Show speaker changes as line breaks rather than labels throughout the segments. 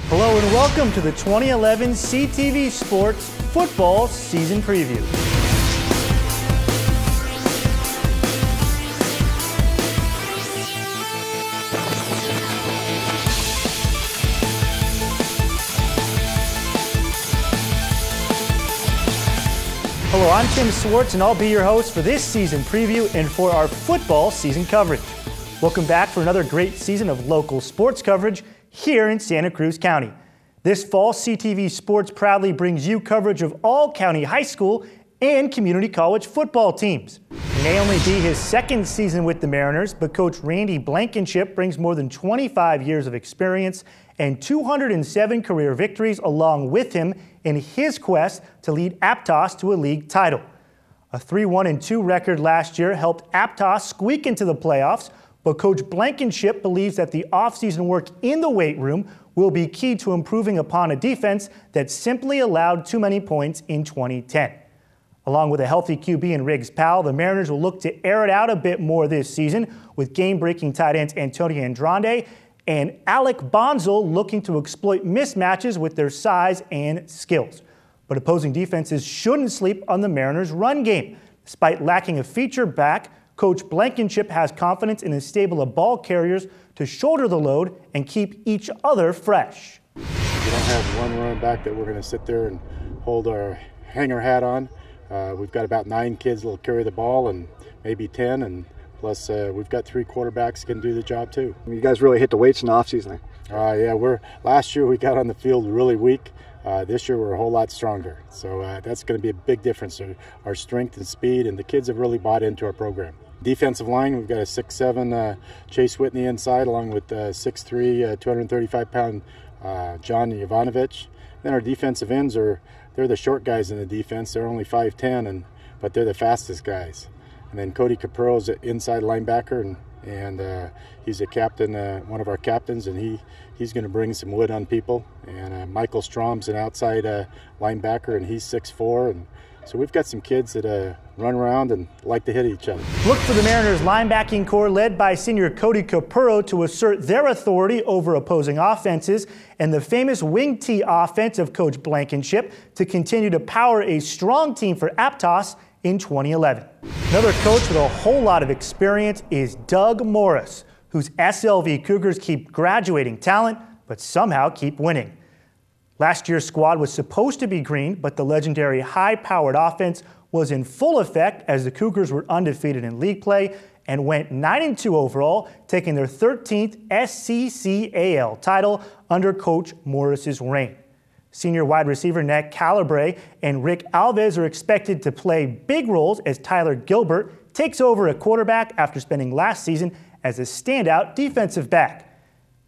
Hello and welcome to the 2011 CTV Sports Football Season Preview. Hello, I'm Tim Swartz and I'll be your host for this season preview and for our football season coverage. Welcome back for another great season of local sports coverage here in Santa Cruz County. This fall, CTV Sports proudly brings you coverage of all county high school and community college football teams. It may only be his second season with the Mariners, but Coach Randy Blankenship brings more than 25 years of experience and 207 career victories along with him in his quest to lead Aptos to a league title. A 3-1-2 record last year helped Aptos squeak into the playoffs, but Coach Blankenship believes that the offseason work in the weight room will be key to improving upon a defense that simply allowed too many points in 2010. Along with a healthy QB in Riggs Powell, the Mariners will look to air it out a bit more this season with game-breaking tight ends Antonio Andrade and Alec Bonzel looking to exploit mismatches with their size and skills. But opposing defenses shouldn't sleep on the Mariners' run game. Despite lacking a feature back, Coach Blankenship has confidence in his stable of ball carriers to shoulder the load and keep each other fresh.
We don't have one running back that we're going to sit there and hold our hanger hat on. We've got about 9 kids that will carry the ball and maybe 10, and plus we've got 3 quarterbacks that can do the job too.
You guys really hit the weights in the offseason.
Yeah, last year we got on the field really weak. This year we're a whole lot stronger. So that's going to be a big difference. Our strength and speed, and the kids have really bought into our program. Defensive line, we've got a 6'7" Chase Whitney inside, along with 6'3", 235-pound John Jovanovic. Then our defensive ends they're the short guys in the defense. They're only 5'10", but they're the fastest guys. And then Cody Caprell's an inside linebacker, and he's a captain, one of our captains, and he's going to bring some wood on people. And Michael Strom's an outside linebacker, and he's 6'4", and so we've got some kids that run around and like to hit each other.
Look for the Mariners linebacking core led by senior Cody Capurro to assert their authority over opposing offenses, and the famous wing tee offense of Coach Blankenship to continue to power a strong team for Aptos in 2011. Another coach with a whole lot of experience is Doug Morris, whose SLV Cougars keep graduating talent but somehow keep winning. Last year's squad was supposed to be green, but the legendary high-powered offense was in full effect as the Cougars were undefeated in league play and went 9-2 overall, taking their 13th SCCAL title under Coach Morris's reign. Senior wide receiver Nick Calabre and Rick Alves are expected to play big roles as Tyler Gilbert takes over at quarterback after spending last season as a standout defensive back.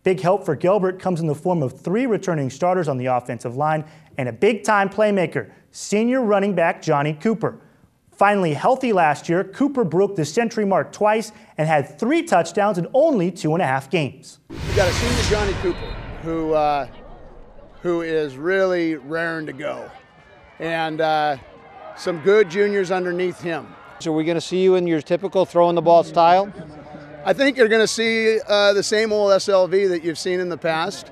Big help for Gilbert comes in the form of 3 returning starters on the offensive line and a big-time playmaker, senior running back Johnny Cooper. Finally healthy last year, Cooper broke the century mark twice and had 3 touchdowns in only 2.5 games.
We've got a senior Johnny Cooper who is really raring to go, and some good juniors underneath him.
So we're going to see you in your typical throwing the ball style?
I think you're going to see the same old SLV that you've seen in the past.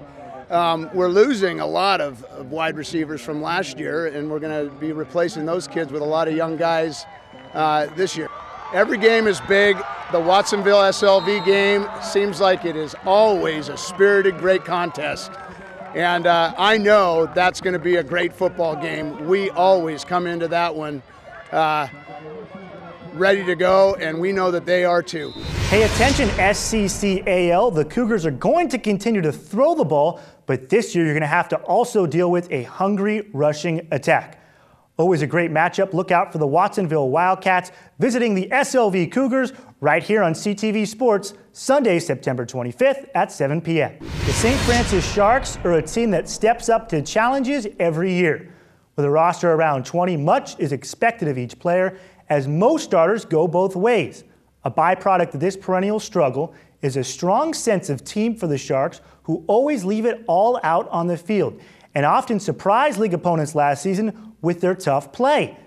We're losing a lot of wide receivers from last year, and we're going to be replacing those kids with a lot of young guys this year. Every game is big. The Watsonville SLV game seems like it is always a spirited, great contest. And I know that's going to be a great football game. We always come into that one ready to go, and we know that they are too.
Pay attention, SCCAL. The Cougars are going to continue to throw the ball, but this year you're going to have to also deal with a hungry rushing attack. Always a great matchup. Look out for the Watsonville Wildcats visiting the SLV Cougars right here on CTV Sports, Sunday, September 25th at 7 p.m. The St. Francis Sharks are a team that steps up to challenges every year. With a roster around 20, much is expected of each player, as most starters go both ways. A byproduct of this perennial struggle is a strong sense of team for the Sharks, who always leave it all out on the field and often surprised league opponents last season with their tough play.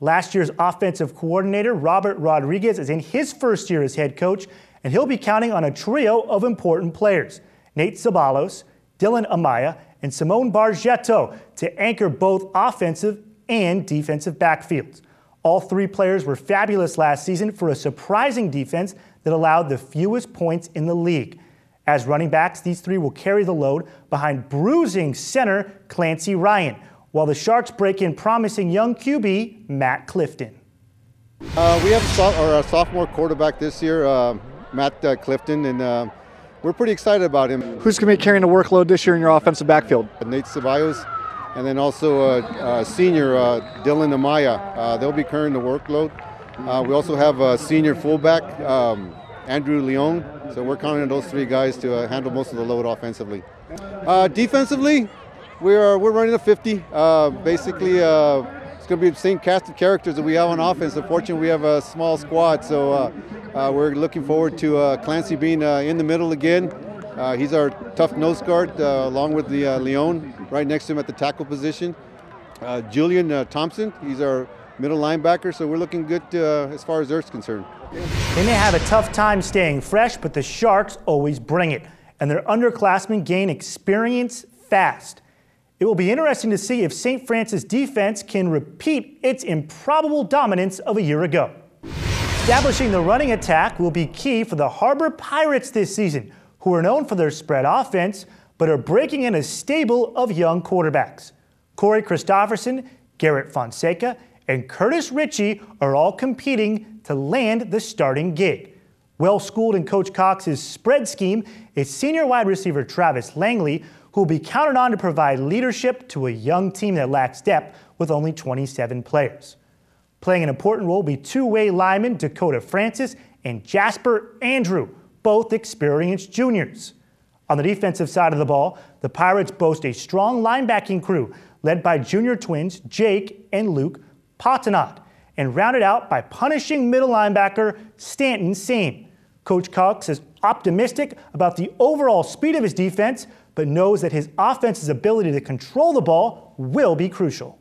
Last year's offensive coordinator, Robert Rodriguez, is in his first year as head coach, and he'll be counting on a trio of important players: Nate Zabalos, Dylan Amaya, and Simone Bargetto to anchor both offensive and defensive backfields. All three players were fabulous last season for a surprising defense that allowed the fewest points in the league. As running backs, these three will carry the load behind bruising center Clancy Ryan, while the Sharks break in promising young QB Matt Clifton.
We have a sophomore quarterback this year, Matt Clifton, and we're pretty excited about him.
Who's going to be carrying the workload this year in your offensive backfield?
Nate Ceballos, and then also senior Dylan Amaya. They'll be carrying the workload. We also have a senior fullback, Andrew Leon. So we're counting on those three guys to handle most of the load offensively. Defensively, we're running a 50. Basically, it's going to be the same cast of characters that we have on offense. Unfortunately, we have a small squad, so we're looking forward to Clancy being in the middle again. He's our tough nose guard, along with the Leon right next to him at the tackle position. Julian Thompson, he's our middle linebacker, so we're looking good as far as Earth's concerned.
They may have a tough time staying fresh, but the Sharks always bring it, and their underclassmen gain experience fast. It will be interesting to see if St. Francis defense can repeat its improbable dominance of a year ago. Establishing the running attack will be key for the Harbor Pirates this season, who are known for their spread offense, but are breaking in a stable of young quarterbacks. Corey Christopherson, Garrett Fonseca, and Curtis Ritchie are all competing to land the starting gig. Well-schooled in Coach Cox's spread scheme is senior wide receiver Travis Langley, who will be counted on to provide leadership to a young team that lacks depth with only 27 players. Playing an important role will be two-way linemen Dakota Francis and Jasper Andrew, both experienced juniors. On the defensive side of the ball, the Pirates boast a strong linebacking crew led by junior twins Jake and Luke Patanat, and rounded out by punishing middle linebacker Stanton Same. Coach Cox is optimistic about the overall speed of his defense, but knows that his offense's ability to control the ball will be crucial.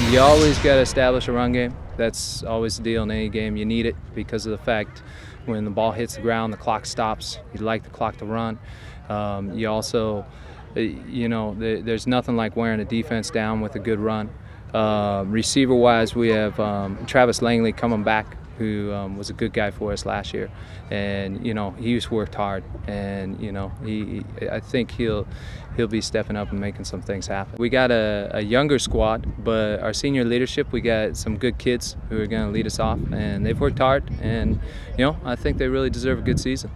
You always got to establish a run game. That's always the deal in any game. You need it because of the fact when the ball hits the ground, the clock stops. You like the clock to run. You also, there's nothing like wearing a defense down with a good run. Receiver-wise, we have Travis Langley coming back, who was a good guy for us last year, and he's worked hard, and I think he'll be stepping up and making some things happen. We got a younger squad, but our senior leadership, we got some good kids who are going to lead us off, and they've worked hard, and I think they really deserve a good season.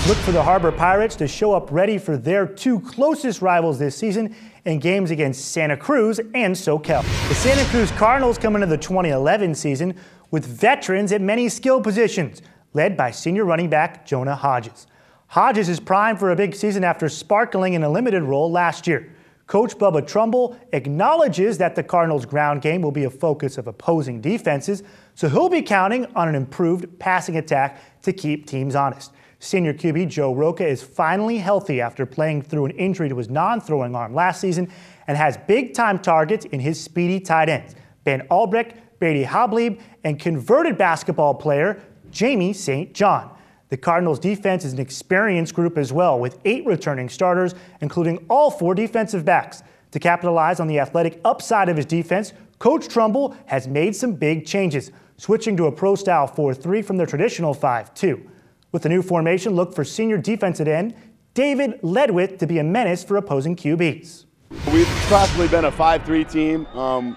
Look for the Harbor Pirates to show up ready for their two closest rivals this season in games against Santa Cruz and SoCal. The Santa Cruz Cardinals come into the 2011 season with veterans at many skill positions, led by senior running back Jonah Hodges. Hodges is primed for a big season after sparkling in a limited role last year. Coach Bubba Trumbull acknowledges that the Cardinals' ground game will be a focus of opposing defenses, so he'll be counting on an improved passing attack to keep teams honest. Senior QB Joe Roca is finally healthy after playing through an injury to his non-throwing arm last season and has big-time targets in his speedy tight ends, Ben Albrecht, Brady Hablib, and converted basketball player Jamie St. John. The Cardinals' defense is an experienced group as well, with 8 returning starters, including all 4 defensive backs. To capitalize on the athletic upside of his defense, Coach Trumbull has made some big changes, switching to a pro-style 4-3 from their traditional 5-2. With the new formation, look for senior defensive end David Ledwith to be a menace for opposing QBs.
We've practically been a 5-3 team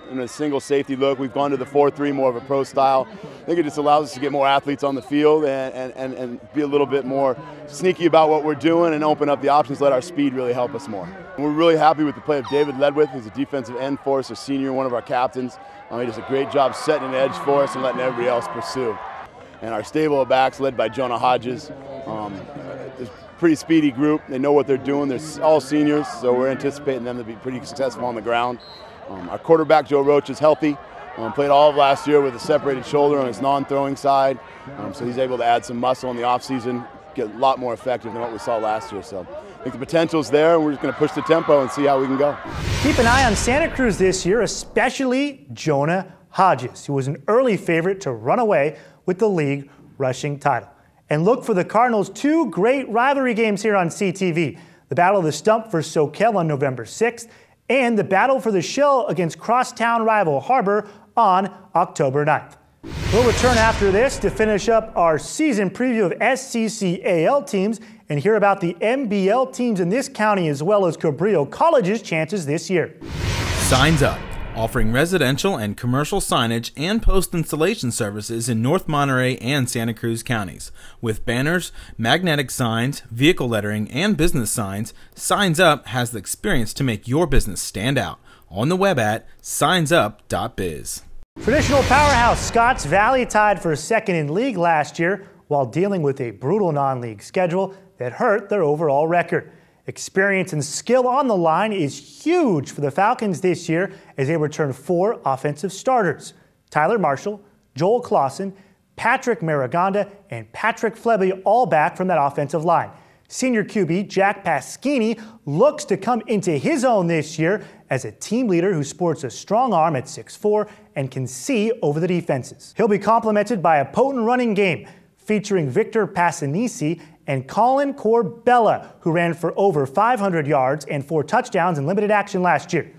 in a single safety look. We've gone to the 4-3, more of a pro style. I think it just allows us to get more athletes on the field and be a little bit more sneaky about what we're doing and open up the options, let our speed really help us more. We're really happy with the play of David Ledwith. He's a defensive end for us, a senior, one of our captains. He does a great job setting an edge for us and letting everybody else pursue. And our stable of backs led by Jonah Hodges. Pretty speedy group. They know what they're doing. They're all seniors, so we're anticipating them to be pretty successful on the ground. Our quarterback, Joe Roach, is healthy. Played all of last year with a separated shoulder on his non-throwing side, so he's able to add some muscle in the offseason, get a lot more effective than what we saw last year. So I think the potential's there, and we're just going to push the tempo and see how we can go.
Keep an eye on Santa Cruz this year, especially Jonah Hodges, who was an early favorite to run away with the league rushing title. And look for the Cardinals' 2 great rivalry games here on CTV. the Battle of the Stump for Soquel on November 6th, and the Battle for the Shell against crosstown rival Harbor on October 9th. We'll return after this to finish up our season preview of SCCAL teams and hear about the MBL teams in this county as well as Cabrillo College's chances this year.
Signs Up, offering residential and commercial signage and post installation services in North Monterey and Santa Cruz counties. With banners, magnetic signs, vehicle lettering, and business signs, Signs Up has the experience to make your business stand out. On the web at signsup.biz.
Traditional powerhouse Scotts Valley tied for second in league last year while dealing with a brutal non-league schedule that hurt their overall record. Experience and skill on the line is huge for the Falcons this year as they return 4 offensive starters. Tyler Marshall, Joel Clausen, Patrick Marigonda, and Patrick Flebby all back from that offensive line. Senior QB Jack Paschini looks to come into his own this year as a team leader who sports a strong arm at 6'4" and can see over the defenses. He'll be complemented by a potent running game featuring Victor Passanisi and Colin Corbella, who ran for over 500 yards and 4 touchdowns in limited action last year.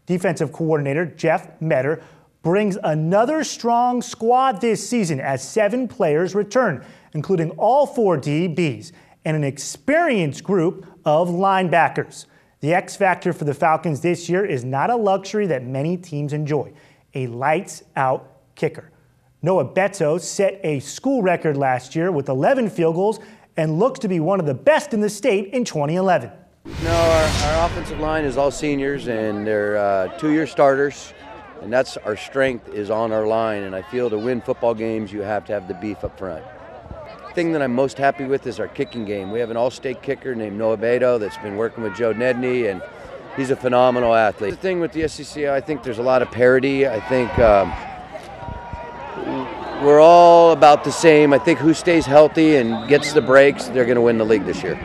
Defensive coordinator Jeff Metter brings another strong squad this season as 7 players return, including all 4 DBs and an experienced group of linebackers. The X factor for the Falcons this year is not a luxury that many teams enjoy, a lights-out kicker. Noah Beto set a school record last year with 11 field goals and looks to be one of the best in the state in 2011.
No, our offensive line is all seniors and they're 2-year starters, and that's our strength is on our line, and I feel to win football games you have to have the beef up front. The thing that I'm most happy with is our kicking game. We have an all-state kicker named Noah Beto that's been working with Joe Nedney, and he's a phenomenal athlete. The thing with the SCCA, I think there's a lot of parity. I think we're all about the same. I think who stays healthy and gets the breaks, they're going to win the league this year.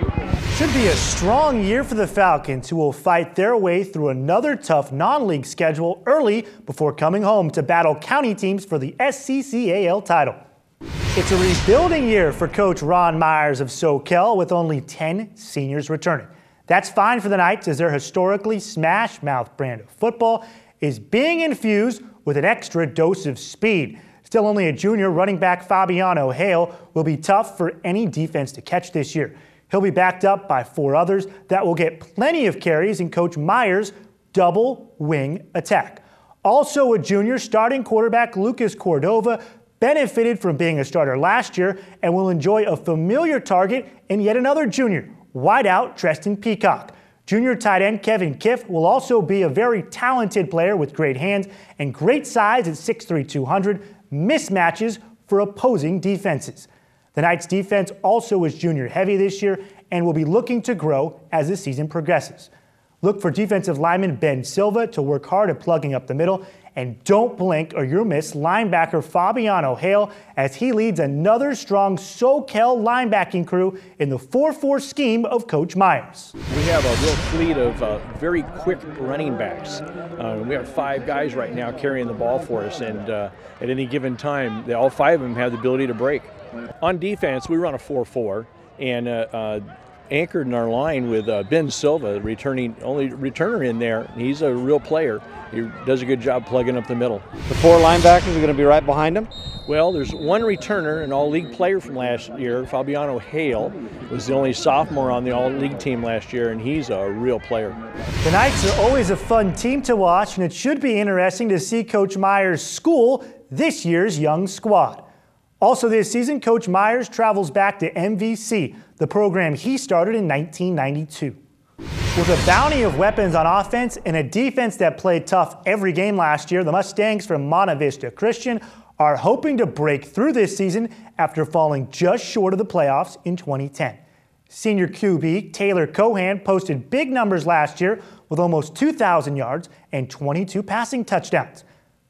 Should be a strong year for the Falcons, who will fight their way through another tough non-league schedule early before coming home to battle county teams for the SCCAL title. It's a rebuilding year for Coach Ron Myers of Soquel with only 10 seniors returning. That's fine for the Knights as their historically smash-mouth brand of football is being infused with an extra dose of speed. Still only a junior, running back Fabiano Hale will be tough for any defense to catch this year. He'll be backed up by 4 others that will get plenty of carries in Coach Myers' double wing attack. Also a junior, starting quarterback Lucas Cordova benefited from being a starter last year and will enjoy a familiar target in yet another junior, wideout Treston Peacock. Junior tight end Kevin Kiff will also be a very talented player with great hands and great size at 6'3", 200, mismatches for opposing defenses. The Knights defense also is junior heavy this year and will be looking to grow as the season progresses. Look for defensive lineman Ben Silva to work hard at plugging up the middle, and don't blink or you'll miss linebacker Fabiano Hale as he leads another strong Soquel linebacking crew in the 4-4 scheme of Coach Myers.
We have a real fleet of very quick running backs. We have 5 guys right now carrying the ball for us, and at any given time, all 5 of them have the ability to break. On defense, we run a 4-4, and anchored in our line with Ben Silva, only returner in there. He's a real player. He does a good job plugging up the middle.
The 4 linebackers are going to be right behind him?
Well, there's 1 returner, an all-league player from last year. Fabiano Hale was the only sophomore on the all-league team last year, and he's a real player.
The Knights are always a fun team to watch, and it should be interesting to see Coach Myers school this year's young squad. Also this season, Coach Myers travels back to MVC, the program he started in 1992. With a bounty of weapons on offense and a defense that played tough every game last year, the Mustangs from Monte Vista Christian are hoping to break through this season after falling just short of the playoffs in 2010. Senior QB Taylor Cohan posted big numbers last year with almost 2,000 yards and 22 passing touchdowns.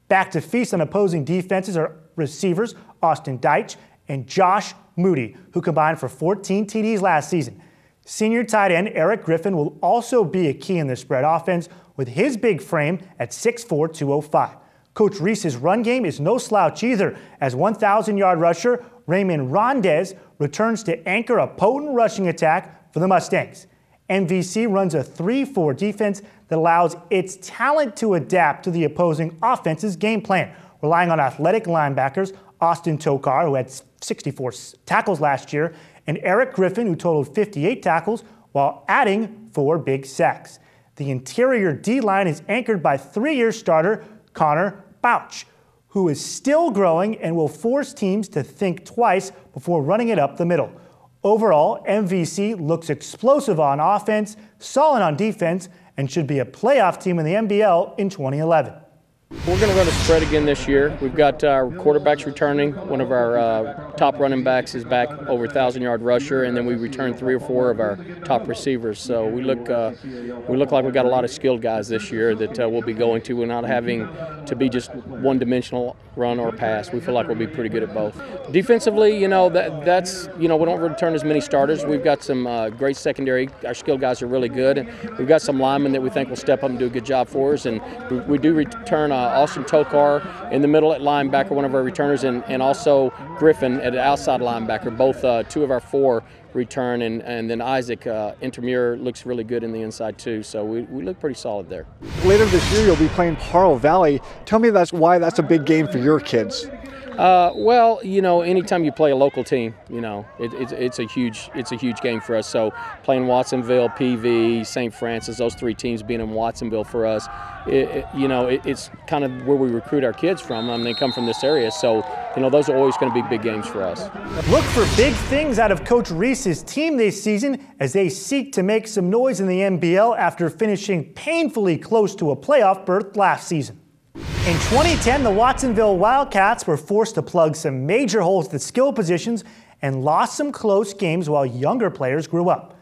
Back to feast on opposing defenses are receivers Austin Deitch and Josh Moody, who combined for 14 TDs last season. Senior tight end Eric Griffin will also be a key in the spread offense with his big frame at 6'4", 205. Coach Reese's run game is no slouch either, as 1,000-yard rusher Raymond Rondez returns to anchor a potent rushing attack for the Mustangs. MVC runs a 3-4 defense that allows its talent to adapt to the opposing offense's game plan, relying on athletic linebackers Austin Tokar, who had 64 tackles last year, and Eric Griffin, who totaled 58 tackles, while adding 4 big sacks. The interior D-line is anchored by 3-year starter Connor Bouch, who is still growing and will force teams to think twice before running it up the middle. Overall, MVC looks explosive on offense, solid on defense, and should be a playoff team in the NBL in 2011.
We're going to run a spread again this year. We've got our quarterbacks returning. One of our top running backs is back, over 1,000-yard rusher, and then we return 3 or 4 of our top receivers. So we look like we've got a lot of skilled guys this year that we'll be going to. We're not having to be just one-dimensional run or pass. We feel like we'll be pretty good at both. Defensively, we don't return as many starters. We've got some great secondary. Our skilled guys are really good, and we've got some linemen that we think will step up and do a good job for us. And we do return Austin Tokar in the middle at linebacker, one of our returners, and also Griffin at outside linebacker. Both 2 of our 4 return, and then Isaac Intermuir looks really good in the inside too. So we look pretty solid there.
Later this year, you'll be playing Paro Valley. Tell me why that's a big game for your kids.
Well, anytime you play a local team, it's a huge game for us. So playing Watsonville, PV, St. Francis, those 3 teams being in Watsonville for us, it's kind of where we recruit our kids from. They come from this area, so those are always going to be big games for us.
Look for big things out of Coach Reese's team this season as they seek to make some noise in the NBL after finishing painfully close to a playoff berth last season. In 2010, the Watsonville Wildcats were forced to plug some major holes at the skill positions and lost some close games while younger players grew up.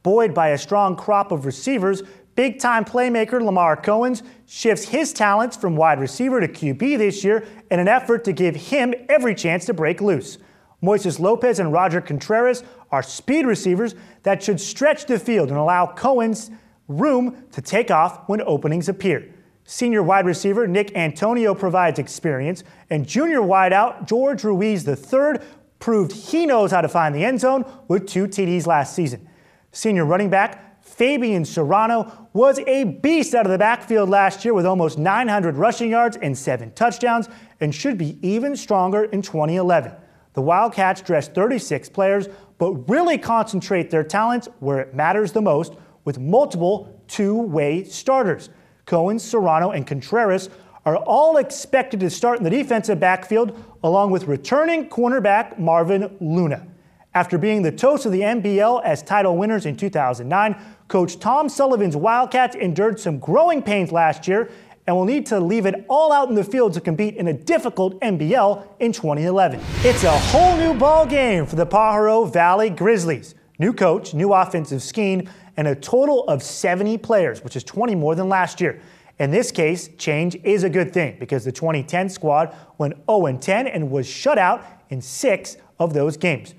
Buoyed by a strong crop of receivers, big-time playmaker Lamar Cohens shifts his talents from wide receiver to QB this year in an effort to give him every chance to break loose. Moises Lopez and Roger Contreras are speed receivers that should stretch the field and allow Cohens room to take off when openings appear. Senior wide receiver Nick Antonio provides experience, and junior wideout George Ruiz III proved he knows how to find the end zone with 2 TDs last season. Senior running back Fabian Serrano was a beast out of the backfield last year with almost 900 rushing yards and 7 touchdowns, and should be even stronger in 2011. The Wildcats dress 36 players, but really concentrate their talents where it matters the most with multiple 2-way starters. Cohens, Serrano, and Contreras are all expected to start in the defensive backfield, along with returning cornerback Marvin Luna. After being the toast of the NBL as title winners in 2009, Coach Tom Sullivan's Wildcats endured some growing pains last year and will need to leave it all out in the field to compete in a difficult NBL in 2011. It's a whole new ball game for the Pajaro Valley Grizzlies. New coach, new offensive scheme, and a total of 70 players, which is 20 more than last year. In this case, change is a good thing because the 2010 squad went 0-10 and was shut out in 6 of those games.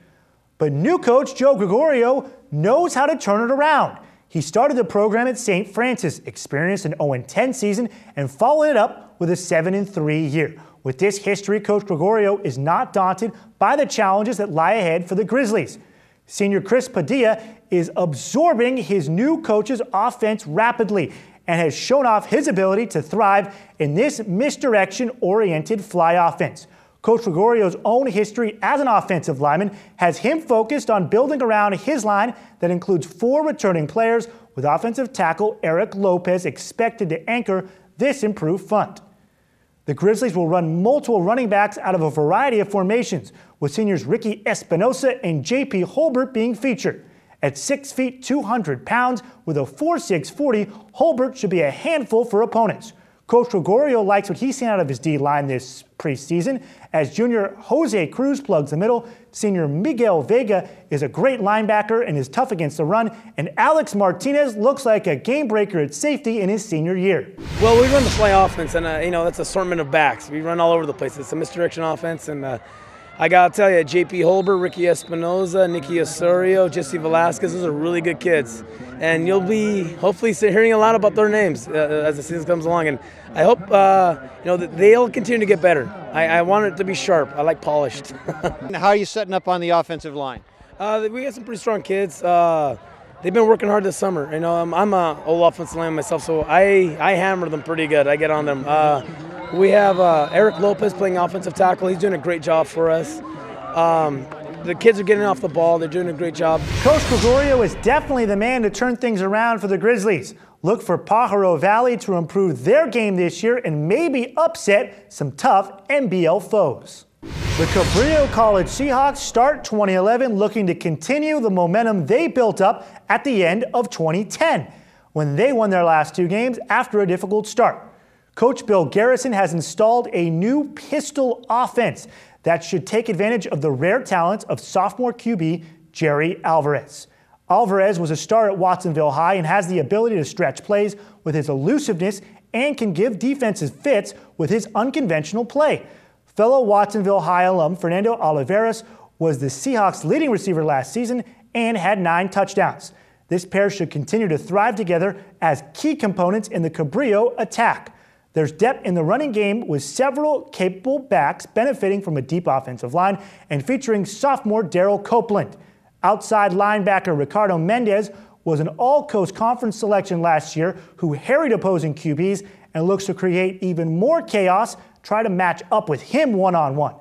But new coach Joe Gregorio knows how to turn it around. He started the program at St. Francis, experienced an 0-10 season, and followed it up with a 7-3 year. With this history, Coach Gregorio is not daunted by the challenges that lie ahead for the Grizzlies. Senior Chris Padilla is absorbing his new coach's offense rapidly and has shown off his ability to thrive in this misdirection-oriented fly offense. Coach Gregorio's own history as an offensive lineman has him focused on building around his line that includes 4 returning players, with offensive tackle Eric Lopez expected to anchor this improved front. The Grizzlies will run multiple running backs out of a variety of formations, with seniors Ricky Espinosa and J.P. Holbert being featured. At 6 feet 200 pounds with a 4.6 40, Holbert should be a handful for opponents. Coach Gregorio likes what he's seen out of his D-line this preseason, as junior Jose Cruz plugs the middle. Senior Miguel Vega is a great linebacker and is tough against the run, and Alex Martinez looks like a game breaker at safety in his senior year.
Well, we run the fly offense, and that's an assortment of backs. We run all over the place. It's a misdirection offense, and I gotta tell you, J.P. Holbert, Ricky Espinosa, Nicky Osorio, Jesse Velasquez, those are really good kids. And you'll be hopefully hearing a lot about their names as the season comes along. And I hope that they'll continue to get better. I want it to be sharp. I like polished.
How are you setting up on the offensive line?
We got some pretty strong kids. they've been working hard this summer. You know, I'm a old offensive lineman myself, so I hammer them pretty good. I get on them. We have Eric Lopez playing offensive tackle. He's doing a great job for us. The kids are getting off the ball. They're doing a great job.
Coach Gregorio is definitely the man to turn things around for the Grizzlies. Look for Pajaro Valley to improve their game this year and maybe upset some tough NBL foes. The Cabrillo College Seahawks start 2011 looking to continue the momentum they built up at the end of 2010 when they won their last 2 games after a difficult start. Coach Bill Garrison has installed a new pistol offense that should take advantage of the rare talents of sophomore QB Jerry Alvarez. Alvarez was a star at Watsonville High and has the ability to stretch plays with his elusiveness and can give defenses fits with his unconventional play. Fellow Watsonville High alum Fernando Oliveras was the Seahawks' leading receiver last season and had 9 touchdowns. This pair should continue to thrive together as key components in the Cabrillo attack. There's depth in the running game with several capable backs benefiting from a deep offensive line and featuring sophomore Darryl Copeland. Outside linebacker Ricardo Mendez was an all-coast conference selection last year who harried opposing QBs and looks to create even more chaos, try to match up with him one-on-one.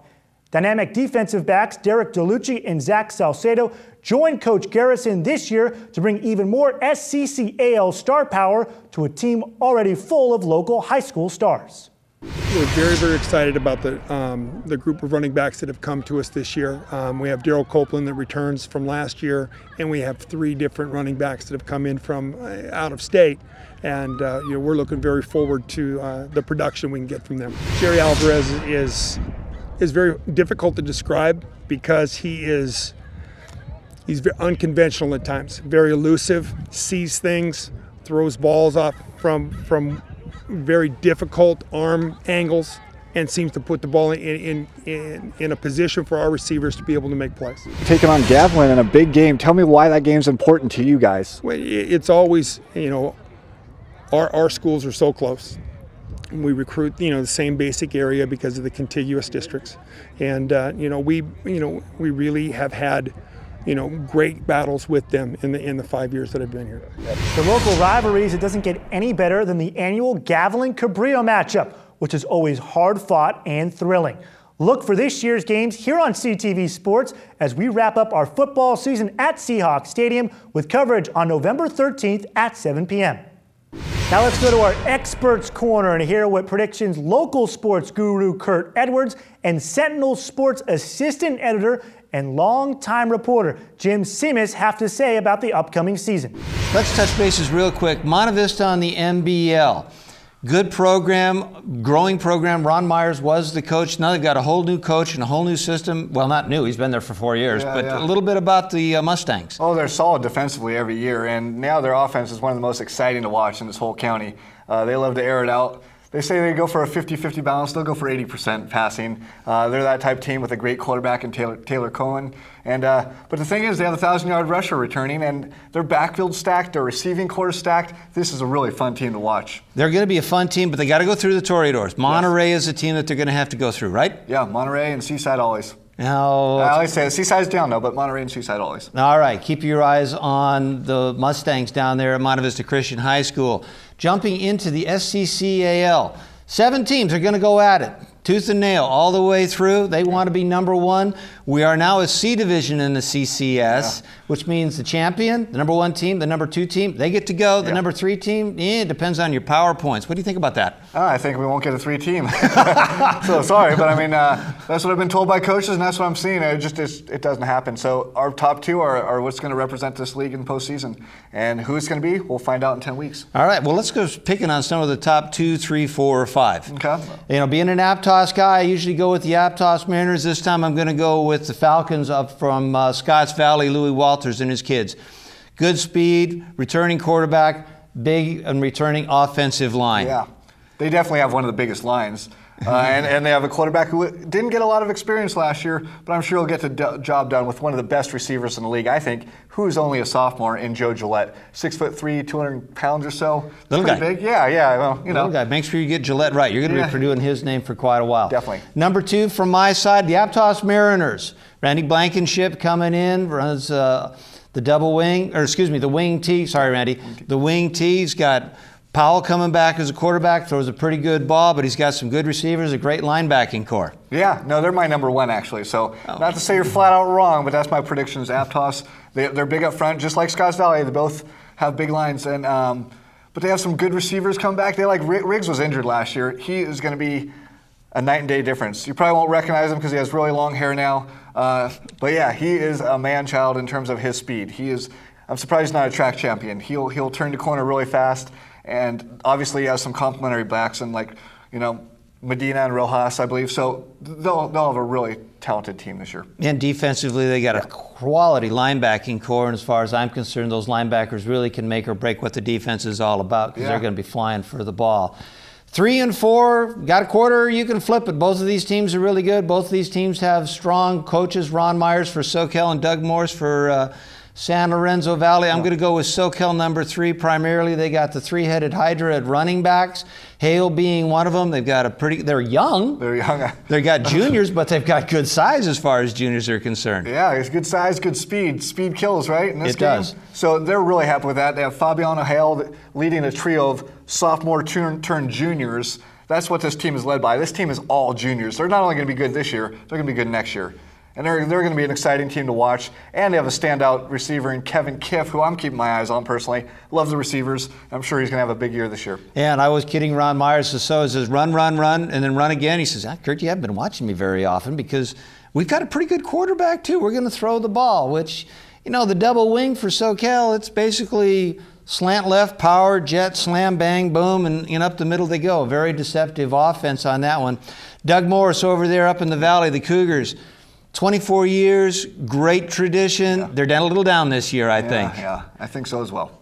Dynamic defensive backs Derek DeLucci and Zach Salcedo joined Coach Garrison this year to bring even more SCCAL star power to a team already full of local high school stars.
We're very, very excited about the group of running backs that have come to us this year. We have Darryl Copeland that returns from last year, and we have 3 different running backs that have come in from out of state. And we're looking very forward to the production we can get from them. Jerry Alvarez is very difficult to describe because he's very unconventional at times, very elusive, sees things, throws balls off from very difficult arm angles, and seems to put the ball in a position for our receivers to be able to make plays.
Taking on Gavilan in a big game, tell me why that game's important to you guys.
Well, it's always, our schools are so close. We recruit, the same basic area because of the contiguous districts, and we really have had, great battles with them in the 5 years that I've been here.
The local rivalries, it doesn't get any better than the annual Gavilan-Cabrillo matchup, which is always hard fought and thrilling. Look for this year's games here on CTV Sports as we wrap up our football season at Seahawks Stadium with coverage on November 13th at 7 p.m. Now let's go to our Experts Corner and hear what predictions local sports guru Kurt Edwards and Sentinel Sports assistant editor and longtime reporter Jim Simas have to say about the upcoming season.
Let's touch bases real quick. Monta Vista on the NBL. Good program, growing program. Ron Myers was the coach. Now they've got a whole new coach and a whole new system. Well, not new. He's been there for 4 years. A little bit about the Mustangs.
Oh, they're solid defensively every year, and now their offense is one of the most exciting to watch in this whole county. They love to air it out. They say they go for a 50-50 balance. They'll go for 80% passing. They're that type team with a great quarterback in Taylor Cohen. And but the thing is, they have a 1,000-yard rusher returning, and their backfield stacked, their receiving core stacked. This is a really fun team to watch.
They're going to be a fun team, but they got to go through the Toreadors. Monterey is a team that they're going to have to go through, right?
Yeah, Monterey and Seaside always.
Now,
I always say Seaside's down though, but Monterey and Seaside always.
All right, keep your eyes on the Mustangs down there at Monta Vista Christian High School. Jumping into the SCCAL. 7 teams are going to go at it, tooth and nail, all the way through. They want to be number 1. We are now a C division in the CCS, which means the champion, the number 1 team, the number 2 team, they get to go. The number 3 team, it depends on your PowerPoints. What do you think about that?
I think we won't get a 3 team. So sorry, but I mean, that's what I've been told by coaches, and that's what I'm seeing. It doesn't happen. So our top 2 are what's going to represent this league in postseason. And who it's going to be, we'll find out in 10 weeks.
All right, well, let's go picking on some of the top 2, 3, 4, or 5.
Okay.
Being an Aptos guy, I usually go with the Aptos Mariners. This time I'm going to go with the Falcons up from Scotts Valley, Louis Walters and his kids. Good speed, returning quarterback, big and returning offensive line.
Yeah, they definitely have one of the biggest lines. And they have a quarterback who didn't get a lot of experience last year, but I'm sure he'll get the job done with one of the best receivers in the league, I think, who's only a sophomore in Joe Gillette. 6'3", 200 pounds or so.
Little guy.
Big. Yeah, well,
Little guy. Make sure you get Gillette right. You're going to be doing his name for quite a while.
Definitely.
Number 2 from my side, the Aptos Mariners. Randy Blankenship coming in, runs The double wing, or excuse me, the wing T, sorry Randy, the wing T's got Powell coming back as a quarterback, throws a pretty good ball, but he's got some good receivers, a great linebacking core.
Yeah, no, they're my number one actually. So not to say you're flat out wrong, but that's my predictions. Aptos, they're big up front, just like Scotts Valley. They both have big lines, and but they have some good receivers come back. They like Riggs was injured last year. He is going to be a night and day difference. You probably won't recognize him because he has really long hair now. But yeah, he is a man-child in terms of his speed. He is. I'm surprised he's not a track champion. He'll turn the corner really fast. And obviously he has some complementary backs and Medina and Rojas, I believe. So they'll have a really talented team this year.
And defensively, they got a quality linebacking core. And as far as I'm concerned, those linebackers really can make or break what the defense is all about because they're going to be flying for the ball. 3 and 4, got a quarter, you can flip it. Both of these teams are really good. Both of these teams have strong coaches. Ron Myers for Soquel and Doug Morse for San Lorenzo Valley. I'm going to go with Soquel number 3 primarily. They got the three-headed Hydra at running backs. Hale being one of them. They've got they're young.
They're young.
They've got juniors, but they've got good size as far as juniors are concerned.
Yeah, it's good size, good speed. Speed kills, right, in this game?
Does.
So they're really happy with that. They have Fabiano Hale leading a trio of sophomore turned juniors. That's what this team is led by. This team is all juniors. They're not only going to be good this year, they're going to be good next year. And they're going to be an exciting team to watch. And they have a standout receiver in Kevin Kiff, who I'm keeping my eyes on personally. Love the receivers. I'm sure he's going to have a big year this year.
Yeah, and I was kidding Ron Myers. So he says, run, run, run, and then run again. He says, Kurt, you haven't been watching me very often because we've got a pretty good quarterback, too. We're going to throw the ball, which, the double wing for Soquel, it's basically slant left, power, jet, slam, bang, boom, and up the middle they go. Very deceptive offense on that one. Doug Morris over there up in the valley, the Cougars. 24 years, great tradition. Yeah. They're down a little down this year, I think.
Yeah, I think so as well.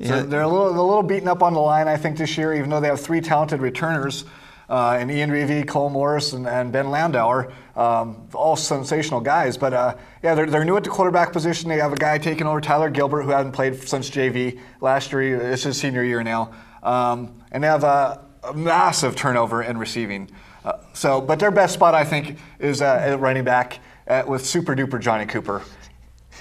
So they're a little beaten up on the line, I think, this year, even though they have 3 talented returners in Ian Reevy, Cole Morris, and Ben Landauer, all sensational guys. But they're new at the quarterback position. They have a guy taking over, Tyler Gilbert, who hasn't played since JV last year. It's his senior year now. And they have a massive turnover in receiving. But their best spot, I think, is at running back with super duper Johnny Cooper.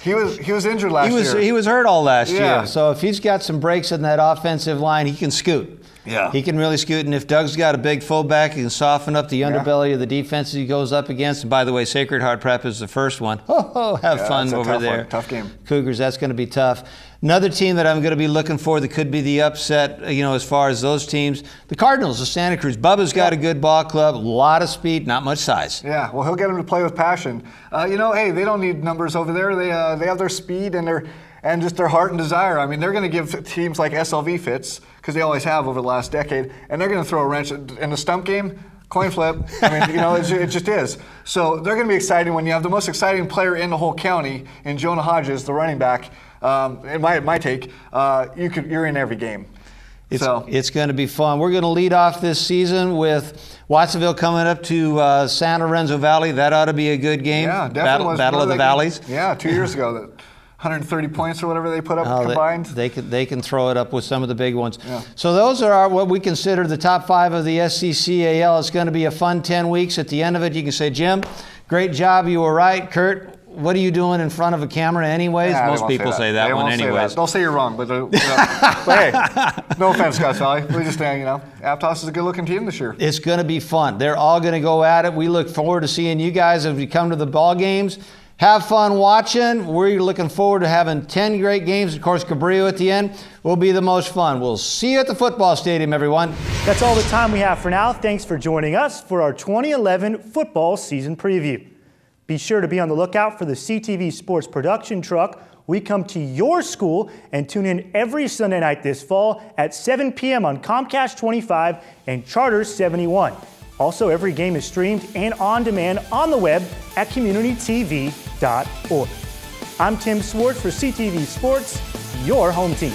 He was injured last year.
He was hurt all last year. So if he's got some breaks in that offensive line, he can scoot.
Yeah.
He can really scoot. And if Doug's got a big fullback, he can soften up the underbelly of the defense he goes up against. And by the way, Sacred Heart Prep is the first one. Have fun over there.
Tough game.
Cougars, that's going to be tough. Another team that I'm going to be looking for that could be the upset, as far as those teams, the Cardinals of Santa Cruz. Bubba's got a good ball club, a lot of speed, not much size.
Yeah, well, he'll get them to play with passion. Hey, they don't need numbers over there. They have their speed and just their heart and desire. I mean, they're going to give teams like SLV fits, because they always have over the last decade, and they're going to throw a wrench in the stump game. Coin flip. I mean, it just is. So they're going to be exciting when you have the most exciting player in the whole county in Jonah Hodges, the running back. In my take, you're in every game.
It's going to be fun. We're going to lead off this season with Watsonville coming up to San Lorenzo Valley. That ought to be a good game.
Yeah, definitely.
Battle of the Valleys.
Yeah, 2 years ago. 130 points or whatever they put up combined.
They can throw it up with some of the big ones. Yeah. So those are what we consider the top 5 of the SCCAL. It's going to be a fun 10 weeks. At the end of it, you can say, Jim, great job. You were right. Kurt, what are you doing in front of a camera anyways?
Yeah,
most people say that one anyways.
They'll say you're wrong, but hey, no offense, Scotts Valley. We just Aptos is a good-looking team this year.
It's going to be fun. They're all going to go at it. We look forward to seeing you guys as we come to the ball games. Have fun watching. We're looking forward to having 10 great games. Of course, Cabrillo at the end will be the most fun. We'll see you at the football stadium, everyone.
That's all the time we have for now. Thanks for joining us for our 2011 football season preview. Be sure to be on the lookout for the CTV Sports production truck. We come to your school and tune in every Sunday night this fall at 7 p.m. on Comcast 25 and Charter 71. Also, every game is streamed and on demand on the web at communitytv.org. I'm Tim Swartz for CTV Sports, your home team.